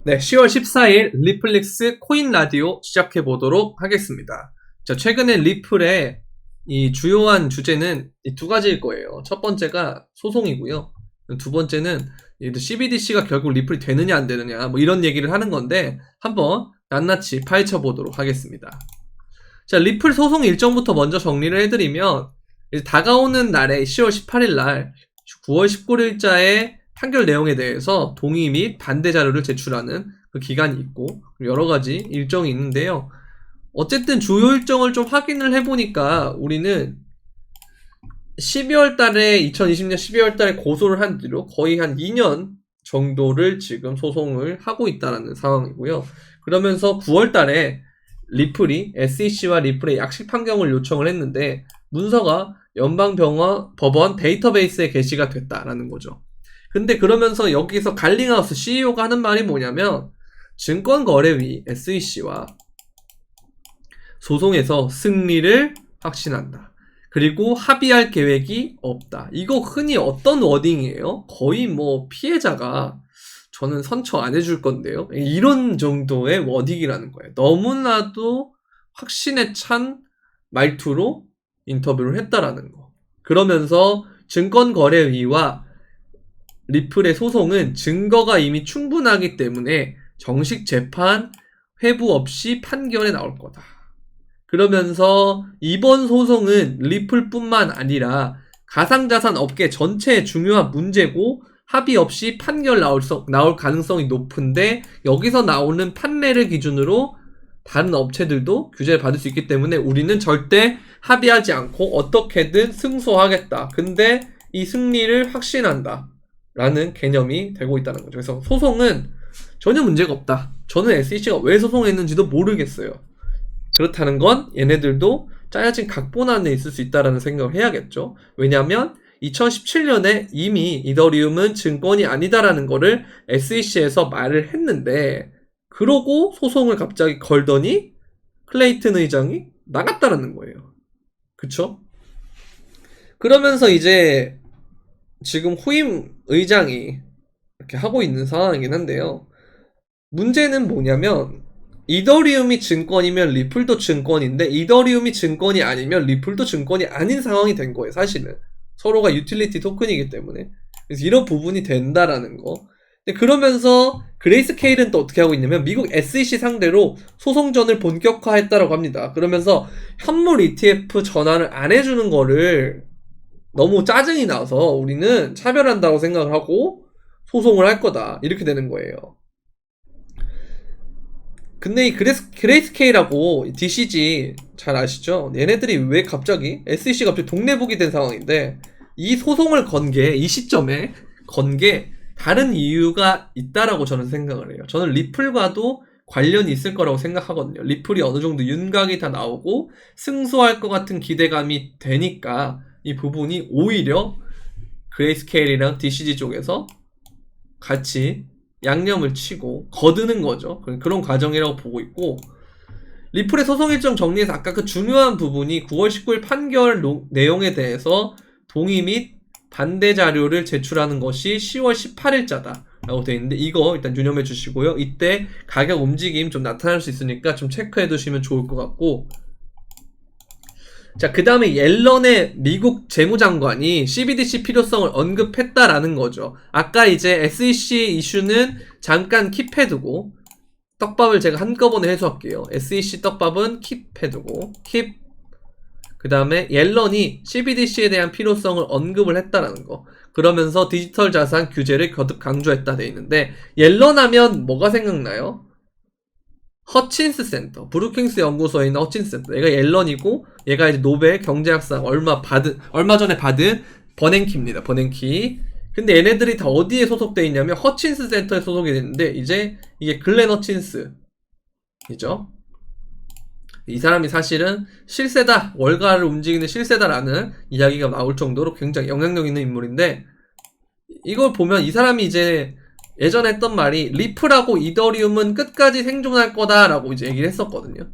네, 10월 14일 리플릭스 코인 라디오 시작해 보도록 하겠습니다. 자, 최근에 리플의 이 주요한 주제는 이 두 가지일 거예요. 첫 번째가 소송이고요. 두 번째는 CBDC가 결국 리플이 되느냐 안 되느냐 뭐 이런 얘기를 하는 건데 한번 낱낱이 파헤쳐 보도록 하겠습니다. 자, 리플 소송 일정부터 먼저 정리를 해드리면 이제 다가오는 날에 10월 18일 날 9월 19일자의 판결 내용에 대해서 동의 및 반대 자료를 제출하는 그 기간이 있고 여러 가지 일정이 있는데요. 어쨌든 주요 일정을 좀 확인을 해보니까 우리는 12월 달에 2020년 12월 달에 고소를 한 뒤로 거의 한 2년 정도를 지금 소송을 하고 있다는 상황이고요. 그러면서 9월 달에 리플이 SEC와 리플의 약식 판결을 요청을 했는데 문서가 연방법원 데이터베이스에 게시가 됐다라는 거죠. 근데 그러면서 여기서 갈링하우스 CEO가 하는 말이 뭐냐면 증권거래위 SEC와 소송에서 승리를 확신한다. 그리고 합의할 계획이 없다. 이거 흔히 어떤 워딩이에요? 거의 뭐 피해자가 저는 선처 안 해줄 건데요. 이런 정도의 워딩이라는 거예요. 너무나도 확신에 찬 말투로 인터뷰를 했다라는 거. 그러면서 증권거래위와 리플의 소송은 증거가 이미 충분하기 때문에 정식 재판 회부 없이 판결에 나올 거다. 그러면서 이번 소송은 리플뿐만 아니라 가상자산 업계 전체의 중요한 문제고 합의 없이 판결 나올 가능성이 높은데 여기서 나오는 판례를 기준으로 다른 업체들도 규제를 받을 수 있기 때문에 우리는 절대 합의하지 않고 어떻게든 승소하겠다. 근데 이 승리를 확신한다. 라는 개념이 되고 있다는 거죠. 그래서 소송은 전혀 문제가 없다. 저는 SEC가 왜 소송했는지도 모르겠어요. 그렇다는 건 얘네들도 짜여진 각본 안에 있을 수 있다는 생각을 해야겠죠. 왜냐하면 2017년에 이미 이더리움은 증권이 아니다라는 거를 SEC에서 말을 했는데 그러고 소송을 갑자기 걸더니 클레이튼 의장이 나갔다라는 거예요. 그쵸? 그러면서 이제 지금 후임 의장이 이렇게 하고 있는 상황이긴 한데요. 문제는 뭐냐면 이더리움이 증권이면 리플도 증권인데 이더리움이 증권이 아니면 리플도 증권이 아닌 상황이 된 거예요. 사실은 서로가 유틸리티 토큰이기 때문에. 그래서 이런 부분이 된다라는 거. 근데 그러면서 그레이스케일은 또 어떻게 하고 있냐면 미국 SEC 상대로 소송전을 본격화했다라고 합니다. 그러면서 현물 ETF 전환을 안 해주는 거를 너무 짜증이 나서 우리는 차별한다고 생각을 하고 소송을 할 거다. 이렇게 되는 거예요. 근데 이 그레이스케일하고 DCG 잘 아시죠? 얘네들이 왜 갑자기 SEC가 갑자기 동네북이 된 상황인데 이 소송을 건 게 이 시점에 건 게 다른 이유가 있다라고 저는 생각을 해요. 저는 리플과도 관련이 있을 거라고 생각하거든요. 리플이 어느 정도 윤곽이 다 나오고 승소할 것 같은 기대감이 되니까 이 부분이 오히려 그레이스케일이랑 DCG 쪽에서 같이 양념을 치고 거드는 거죠. 그런 과정이라고 보고 있고 리플의 소송 일정 정리해서 아까 그 중요한 부분이 9월 19일 판결 내용에 대해서 동의 및 반대 자료를 제출하는 것이 10월 18일자다 라고 되어 있는데 이거 일단 유념해 주시고요. 이때 가격 움직임 좀 나타날 수 있으니까 좀 체크해 두시면 좋을 것 같고 자, 그 다음에 옐런의 미국 재무장관이 CBDC 필요성을 언급했다라는 거죠. 아까 이제 SEC 이슈는 잠깐 킵해두고 떡밥을 제가 한꺼번에 해소할게요. SEC 떡밥은 킵해두고 킵. 그 다음에 옐런이 CBDC에 대한 필요성을 언급을 했다라는 거. 그러면서 디지털 자산 규제를 거듭 강조했다 돼 있는데 옐런 하면 뭐가 생각나요? 허친스 센터, 브루킹스 연구소에 있는 허친스 센터. 얘가 옐런이고, 얘가 이제 노벨 경제학상 얼마 전에 받은 버냉키입니다. 버냉키. 근데 얘네들이 다 어디에 소속되어 있냐면, 허친스 센터에 소속이 됐는데, 이제 이게 글렌 허친스이죠. 이 사람이 사실은 실세다, 월가를 움직이는 실세다라는 이야기가 나올 정도로 굉장히 영향력 있는 인물인데, 이걸 보면 이 사람이 이제 예전에 했던 말이 리플하고 이더리움은 끝까지 생존할 거다라고 이제 얘기를 했었거든요.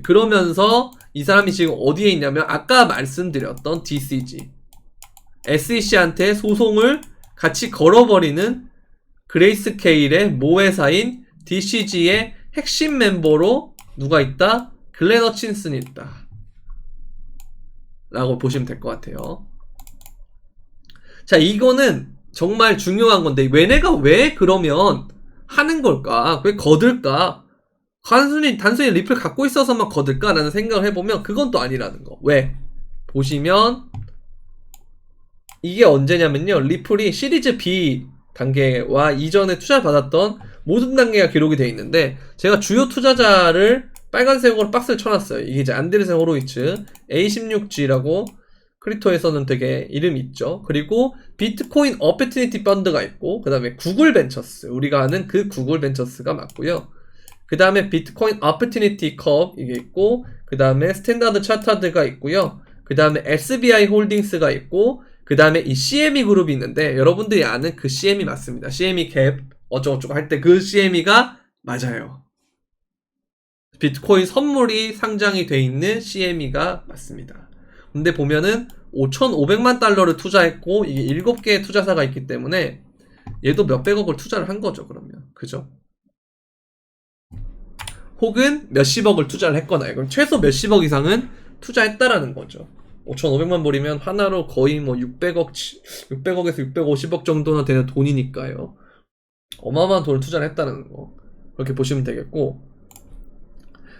그러면서 이 사람이 지금 어디에 있냐면 아까 말씀드렸던 DCG, SEC한테 소송을 같이 걸어버리는 그레이스케일의 모회사인 DCG의 핵심 멤버로 누가 있다? 글렌 허친슨이 있다 라고 보시면 될 것 같아요. 자, 이거는 정말 중요한 건데 얘네가 왜 그러면 하는 걸까? 왜 거들까? 단순히 리플 갖고 있어서만 거들까라는 생각을 해보면 그건 또 아니라는 거. 왜? 보시면 이게 언제냐면요, 리플이 시리즈 B 단계와 이전에 투자를 받았던 모든 단계가 기록이 되어 있는데, 제가 주요 투자자를 빨간색으로 박스를 쳐놨어요. 이게 이제 안드레센 호로이츠, A16G라고 크립토에서는 되게 이름이 있죠. 그리고 비트코인 어퍼튜니티 펀드가 있고, 그 다음에 구글 벤처스, 우리가 아는 그 구글 벤처스가 맞고요. 그 다음에 비트코인 어퍼튜니티 컵 이게 있고, 그 다음에 스탠다드 차타드가 있고요. 그 다음에 SBI 홀딩스가 있고, 그 다음에 이 CME 그룹이 있는데, 여러분들이 아는 그 CME 맞습니다. CME 갭 어쩌고저쩌고 할 때 그 CME가 맞아요. 비트코인 선물이 상장이 돼 있는 CME가 맞습니다. 근데 보면은 5,500만 달러를 투자했고 이게 7개의 투자사가 있기 때문에 얘도 몇백억을 투자를 한 거죠. 그러면 그죠? 혹은 몇십억을 투자를 했거나, 그럼 최소 몇십억 이상은 투자했다라는 거죠. 5,500만 불이면 하나로 거의 뭐 600억에서 650억 정도나 되는 돈이니까요. 어마어마한 돈을 투자를 했다는 거, 그렇게 보시면 되겠고.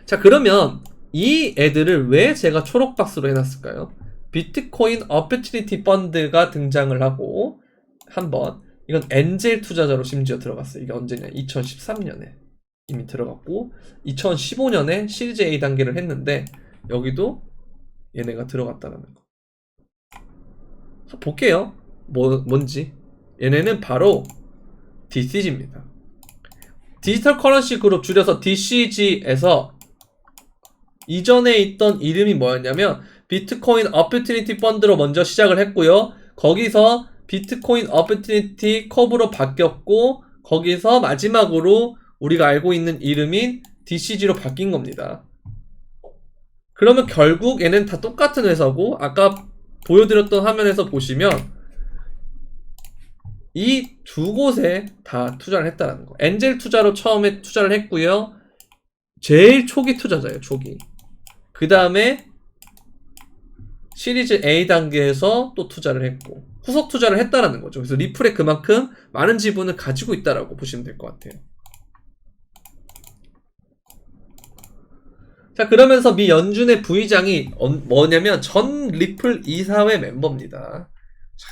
자, 그러면 이 애들을 왜 제가 초록박스로 해놨을까요? 비트코인 어퍼튜니티 펀드가 등장을 하고, 한번 이건 엔젤 투자자로 심지어 들어갔어요. 이게 언제냐? 2013년에 이미 들어갔고, 2015년에 시리즈 A 단계를 했는데 여기도 얘네가 들어갔다는 거. 볼게요. 뭔지. 얘네는 바로 DCG입니다. 디지털 커런시 그룹, 줄여서 DCG에서 이전에 있던 이름이 뭐였냐면 비트코인 어퍼튜니티 펀드로 먼저 시작을 했고요. 거기서 비트코인 어퍼튜니티 컵으로 바뀌었고, 거기서 마지막으로 우리가 알고 있는 이름인 DCG로 바뀐 겁니다. 그러면 결국 얘는 다 똑같은 회사고, 아까 보여드렸던 화면에서 보시면 이 두 곳에 다 투자를 했다는 거. 엔젤 투자로 처음에 투자를 했고요. 제일 초기 투자자예요, 초기. 그 다음에 시리즈 A 단계에서 또 투자를 했고, 후속 투자를 했다라는 거죠. 그래서 리플에 그만큼 많은 지분을 가지고 있다라고 보시면 될 것 같아요. 자, 그러면서 미 연준의 부의장이 뭐냐면 전 리플 이사회 멤버입니다.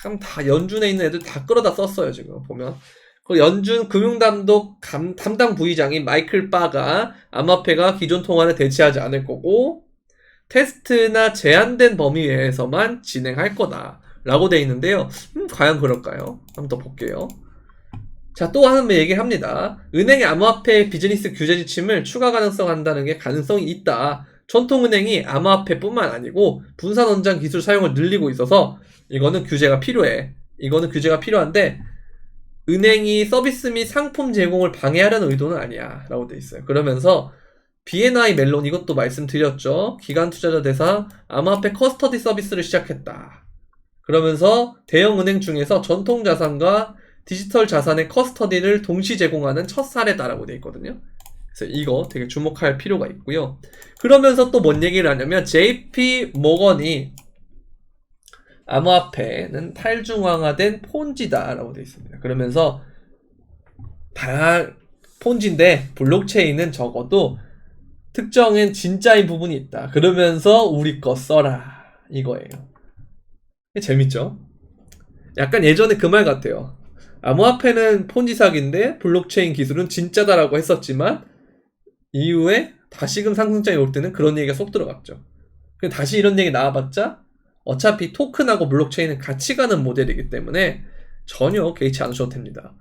참, 다 연준에 있는 애들 다 끌어다 썼어요, 지금 보면. 그 연준 금융담독 담당 부의장인 마이클 바가 암호화폐가 기존 통화를 대체하지 않을 거고, 테스트나 제한된 범위 내에서만 진행할 거다 라고 되어 있는데요. 과연 그럴까요? 한번 더 볼게요. 자, 또 한 번 얘기를 합니다. 은행의 암호화폐 비즈니스 규제 지침을 추가 가능성한다는 게 가능성이 있다. 전통은행이 암호화폐뿐만 아니고 분산원장 기술 사용을 늘리고 있어서 이거는 규제가 필요해. 이거는 규제가 필요한데 은행이 서비스 및 상품 제공을 방해하려는 의도는 아니야 라고 돼 있어요. 그러면서 BNI 멜론, 이것도 말씀드렸죠. 기관 투자자 대상 암호화폐 커스터디 서비스를 시작했다. 그러면서 대형 은행 중에서 전통 자산과 디지털 자산의 커스터디를 동시 제공하는 첫 사례다라고 되어 있거든요. 그래서 이거 되게 주목할 필요가 있고요. 그러면서 또 뭔 얘기를 하냐면 JP 모건이 암호화폐는 탈중앙화된 폰지다라고 되어 있습니다. 그러면서 다 폰지인데 블록체인은 적어도 특정인 진짜인 부분이 있다. 그러면서 우리 거 써라 이거예요. 재밌죠? 약간 예전에 그 말 같아요. 암호화폐는 폰지 사기인데 블록체인 기술은 진짜다라고 했었지만 이후에 다시금 상승장이 올 때는 그런 얘기가 쏙 들어갔죠. 다시 이런 얘기 나와봤자 어차피 토큰하고 블록체인은 같이 가는 모델이기 때문에 전혀 개의치 않으셔도 됩니다.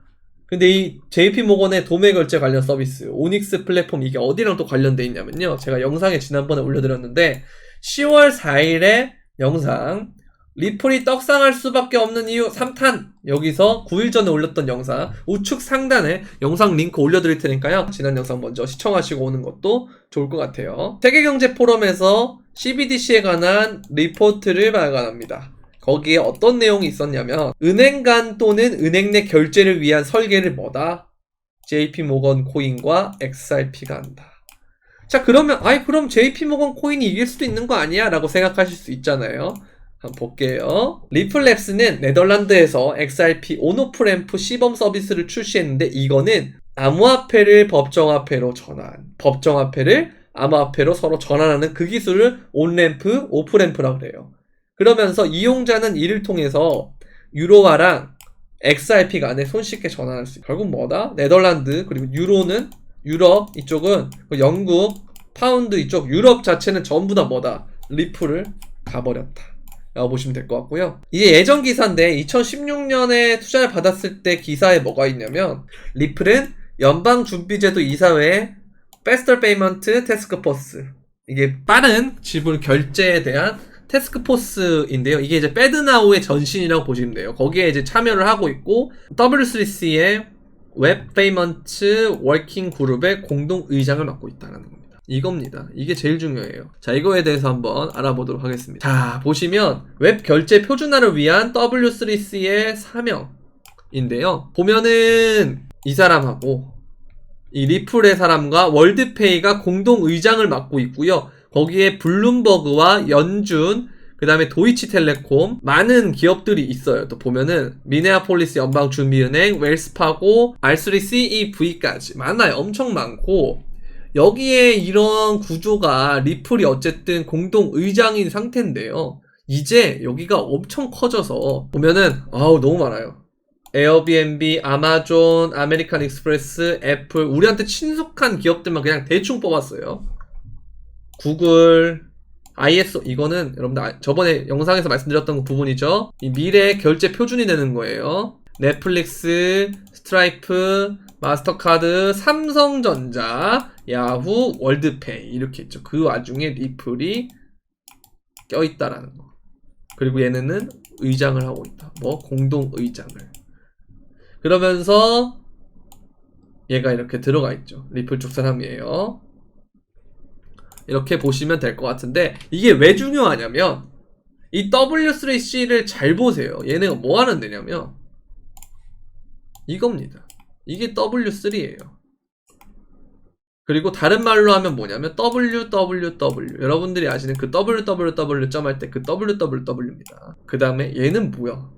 근데 이 JP모건의 도매결제 관련 서비스 오닉스 플랫폼, 이게 어디랑 또 관련돼 있냐면요, 제가 영상에 지난번에 올려드렸는데 10월 4일에 영상 리플이 떡상할 수밖에 없는 이유 3탄, 여기서 9일 전에 올렸던 영상 우측 상단에 영상 링크 올려드릴 테니까요, 지난 영상 먼저 시청하시고 오는 것도 좋을 것 같아요. 세계경제포럼에서 CBDC에 관한 리포트를 발간합니다. 거기에 어떤 내용이 있었냐면 은행 간 또는 은행 내 결제를 위한 설계를 뭐다? JP모건 코인과 XRP가 한다. 자, 그러면 그럼 JP모건 코인이 이길 수도 있는 거 아니야? 라고 생각하실 수 있잖아요. 한번 볼게요. 리플랩스는 네덜란드에서 XRP 온오프램프 시범 서비스를 출시했는데, 이거는 암호화폐를 법정화폐로 법정화폐를 암호화폐로 서로 전환하는 그 기술을 온램프, 오프램프라고 그래요. 그러면서 이용자는 이를 통해서 유로화랑 XRP 간에 손쉽게 전환할 수 있어요. 결국 뭐다? 네덜란드, 그리고 유로는 유럽, 이쪽은 영국, 파운드, 이쪽 유럽 자체는 전부 다 뭐다? 리플을 가버렸다 라고 보시면 될 것 같고요. 이게 예전 기사인데 2016년에 투자를 받았을 때 기사에 뭐가 있냐면, 리플은 연방준비제도 이사회의 Faster Payment Task Force, 이게 빠른 지불 결제에 대한 태스크포스인데요. 이게 이제 배드나우의 전신이라고 보시면 돼요. 거기에 이제 참여를 하고 있고, W3C의 웹 페이먼트 워킹 그룹의 공동 의장을 맡고 있다는 겁니다. 이겁니다. 이게 제일 중요해요. 자, 이거에 대해서 한번 알아보도록 하겠습니다. 자, 보시면 웹 결제 표준화를 위한 W3C의 사명인데요. 보면은 이 사람하고 이 리플의 사람과 월드페이가 공동 의장을 맡고 있고요. 거기에 블룸버그와 연준, 그 다음에 도이치텔레콤, 많은 기업들이 있어요. 또 보면은 미네아폴리스 연방준비은행, 웰스파고, R3CEV까지 많아요. 엄청 많고, 여기에 이런 구조가 리플이 어쨌든 공동 의장인 상태인데요. 이제 여기가 엄청 커져서 보면은 너무 많아요. 에어비앤비, 아마존, 아메리칸 익스프레스, 애플, 우리한테 친숙한 기업들만 그냥 대충 뽑았어요. 구글, ISO, 이거는 여러분들 저번에 영상에서 말씀드렸던 부분이죠. 이 미래 결제 표준이 되는 거예요. 넷플릭스, 스트라이프, 마스터카드, 삼성전자, 야후, 월드페이 이렇게 있죠. 그 와중에 리플이 껴있다라는 거. 그리고 얘네는 의장을 하고 있다. 공동 의장을. 그러면서 얘가 이렇게 들어가 있죠. 리플 쪽 사람이에요. 이렇게 보시면 될 것 같은데, 이게 왜 중요하냐면 이 W3C를 잘 보세요. 얘네가 뭐 하는 데냐면 이겁니다. 이게 W3예요. 그리고 다른 말로 하면 뭐냐면 WWW, 여러분들이 아시는 그 WWW 할 때 그 WWW입니다. 그 다음에 얘는 뭐야?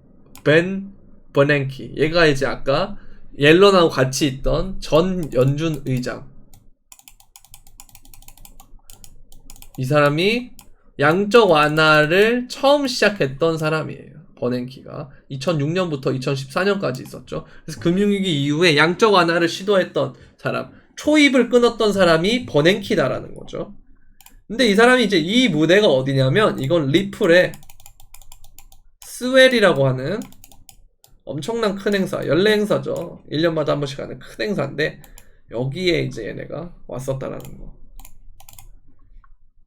벤 버냉키, 얘가 이제 아까 옐런하고 같이 있던 전 연준 의장. 이 사람이 양적 완화를 처음 시작했던 사람이에요. 버냉키가 2006년부터 2014년까지 있었죠. 그래서 금융위기 이후에 양적 완화를 시도했던 사람, 초입을 끊었던 사람이 버냉키다라는 거죠. 근데 이 사람이 이제 이 무대가 어디냐면, 이건 리플의 스웰이라고 하는 엄청난 큰 행사, 연례 행사죠. 1년마다 한 번씩 하는 큰 행사인데, 여기에 이제 얘네가 왔었다라는 거.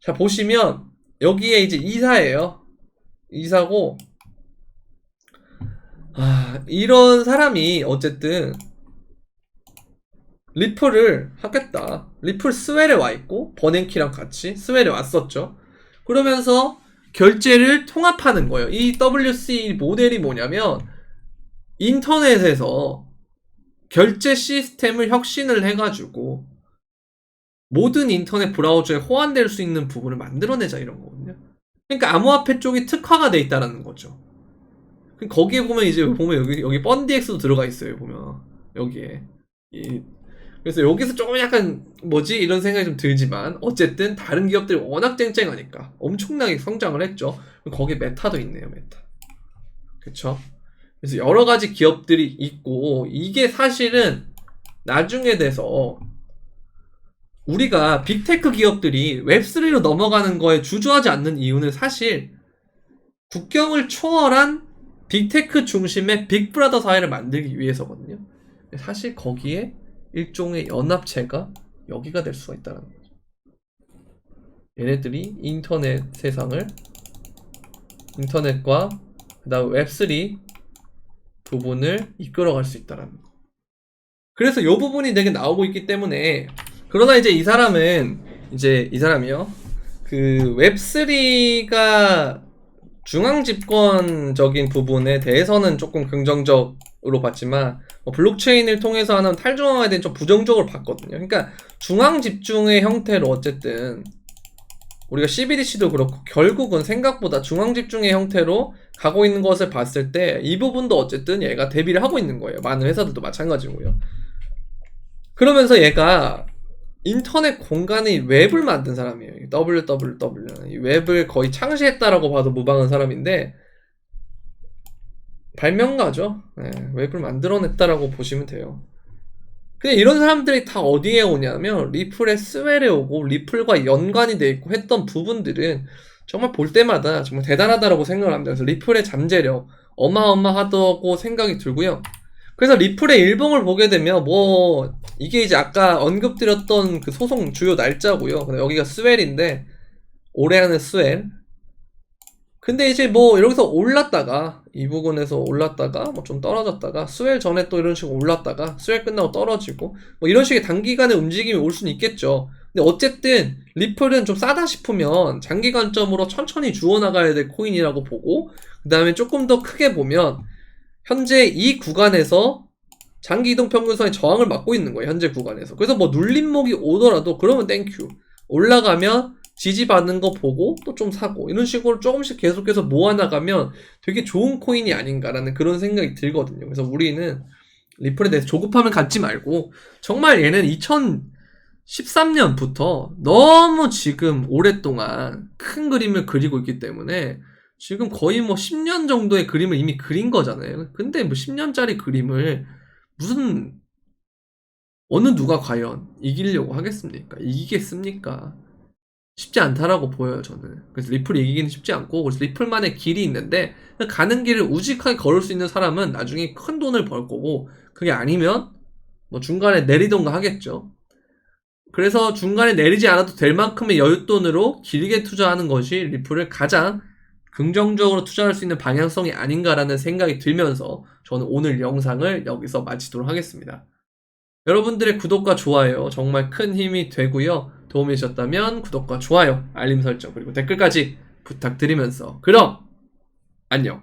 자, 보시면 여기에 이제 이사예요. 이사고, 이런 사람이 어쨌든 리플을 하겠다. 리플 스웰에 와 있고, 버냉키랑 같이 스웰에 왔었죠. 그러면서 결제를 통합하는 거예요. 이 WC 모델이 뭐냐면, 인터넷에서 결제 시스템을 혁신을 해가지고 모든 인터넷 브라우저에 호환될 수 있는 부분을 만들어내자, 이런 거거든요. 그러니까 암호화폐 쪽이 특화가 돼 있다는 거죠. 거기에 보면 이제 여기 펀디엑스도 들어가 있어요. 보면 여기에 그래서 여기서 조금 약간 이런 생각이 좀 들지만, 어쨌든 다른 기업들이 워낙 쨍쨍하니까 엄청나게 성장을 했죠. 거기에 메타도 있네요. 메타. 그쵸? 그래서 여러 가지 기업들이 있고, 이게 사실은 나중에 돼서 우리가 빅테크 기업들이 웹3로 넘어가는 거에 주저하지 않는 이유는 사실 국경을 초월한 빅테크 중심의 빅브라더 사회를 만들기 위해서거든요. 사실 거기에 일종의 연합체가 여기가 될 수가 있다는 거죠. 얘네들이 인터넷 세상을, 인터넷과 그 다음 웹3 부분을 이끌어갈 수 있다는 거. 그래서 이 부분이 되게 나오고 있기 때문에, 그러나 이제 이 사람이요. 그 웹3가 중앙 집권적인 부분에 대해서는 조금 긍정적으로 봤지만, 블록체인을 통해서 하는 탈중앙화에 대한 좀 부정적으로 봤거든요. 그러니까 중앙 집중의 형태로 어쨌든 우리가 CBDC도 그렇고 결국은 생각보다 중앙 집중의 형태로 가고 있는 것을 봤을 때 이 부분도 어쨌든 얘가 대비를 하고 있는 거예요. 많은 회사들도 마찬가지고요. 그러면서 얘가 인터넷 공간의 웹을 만든 사람이에요. www. 이 웹을 거의 창시했다라고 봐도 무방한 사람인데 발명가죠. 네, 웹을 만들어냈다라고 보시면 돼요. 근데 이런 사람들이 다 어디에 오냐면 리플의 스웰에 오고 리플과 연관이 돼 있고 했던 부분들은 정말 볼 때마다 정말 대단하다라고 생각을 합니다. 그래서 리플의 잠재력 어마어마하다고 생각이 들고요. 그래서 리플의 일봉을 보게 되면 뭐 이게 이제 아까 언급드렸던 그 소송 주요 날짜고요. 근데 여기가 스웰인데 올해 하는 스웰. 근데 이제 뭐 여기서 올랐다가 이 부분에서 올랐다가 뭐 좀 떨어졌다가 스웰 전에 또 이런 식으로 올랐다가 스웰 끝나고 떨어지고 뭐 이런 식의 단기간의 움직임이 올 수는 있겠죠. 근데 어쨌든 리플은 좀 싸다 싶으면 장기 관점으로 천천히 주워나가야 될 코인이라고 보고 그 다음에 조금 더 크게 보면 현재 이 구간에서 장기 이동 평균선의 저항을 막고 있는 거예요. 현재 구간에서. 그래서 뭐 눌림목이 오더라도 그러면 땡큐. 올라가면 지지받는 거 보고 또 좀 사고 이런 식으로 조금씩 계속해서 모아나가면 되게 좋은 코인이 아닌가라는 그런 생각이 들거든요. 그래서 우리는 리플에 대해서 조급함을 갖지 말고 정말 얘는 2013년부터 너무 지금 오랫동안 큰 그림을 그리고 있기 때문에 지금 거의 뭐 10년 정도의 그림을 이미 그린 거잖아요. 근데 뭐 10년짜리 그림을 무슨 어느 누가 과연 이기려고 하겠습니까? 이기겠습니까? 쉽지 않다라고 보여요, 저는. 그래서 리플이 이기기는 쉽지 않고, 그래서 리플만의 길이 있는데, 가는 길을 우직하게 걸을 수 있는 사람은 나중에 큰 돈을 벌 거고, 그게 아니면, 뭐 중간에 내리던가 하겠죠. 그래서 중간에 내리지 않아도 될 만큼의 여윳돈으로 길게 투자하는 것이 리플을 가장 긍정적으로 투자할 수 있는 방향성이 아닌가라는 생각이 들면서, 저는 오늘 영상을 여기서 마치도록 하겠습니다. 여러분들의 구독과 좋아요 정말 큰 힘이 되고요. 도움이 되셨다면 구독과 좋아요, 알림 설정 그리고 댓글까지 부탁드리면서 그럼 안녕.